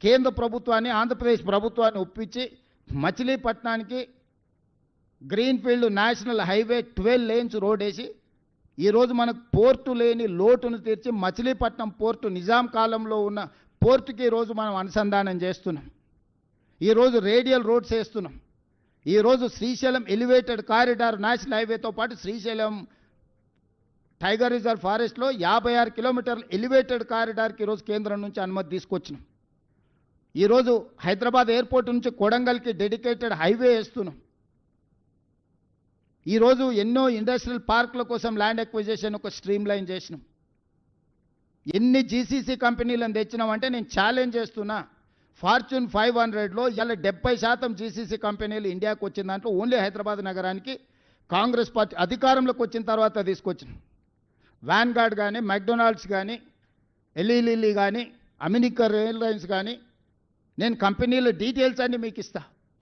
కేంద్ర ప్రభుత్వాన్ని ఆంధ్రప్రదేశ్ ప్రభుత్వాన్ని ఒప్పించి మచిలీపట్నానికి greenfield national highway 12 lanes road వేసి ఈరోజు మనకు పోర్టు లేని లోటును తీర్చి మచిలీపట్నం పోర్టు నిజాం కాలంలో ఉన్న పోర్టుకి ఈరోజు మనం అనుసంధానం చేస్తున్నాం. ఈరోజు రేడియల్ రోడ్స్ వేస్తున్నాం. ఈరోజు శ్రీశైలం ఎలివేటెడ్ కారిడార్ నేషనల్ హైవేతో పాటు శ్రీశైలం టైగర్ రిజర్వ్ ఫారెస్ట్లో 56 కిలోమీటర్ల ఎలివేటెడ్ కారిడార్కి ఈరోజు కేంద్రం నుంచి అనుమతి తీసుకొచ్చినాం. ఈరోజు హైదరాబాద్ ఎయిర్పోర్ట్ నుంచి కొడంగల్కి డెడికేటెడ్ హైవే వేస్తున్నాం. ఈరోజు ఎన్నో ఇండస్ట్రియల్ పార్కుల కోసం ల్యాండ్ ఎక్విజిషన్ ఒక స్ట్రీమ్ లైన్ చేసినాం. ఎన్ని జీసీసీ కంపెనీలను తెచ్చినామంటే నేను ఛాలెంజ్ చేస్తున్నా, ఫార్చ్యూన్ 500లో ఇలా 70% జీసీసీ కంపెనీలు ఇండియాకు వచ్చిన దాంట్లో ఓన్లీ హైదరాబాద్ నగరానికి కాంగ్రెస్ పార్టీ అధికారంలోకి వచ్చిన తర్వాత తీసుకొచ్చినాం. వ్యాన్గార్డ్ కానీ, మెక్డొనాల్డ్స్ కానీ, ఎలీలిల్లీ కానీ, అమెరికా ఎయిర్లైన్స్ కానీ, నేను కంపెనీల డీటెయిల్స్ అన్నీ మీకు ఇస్తాను.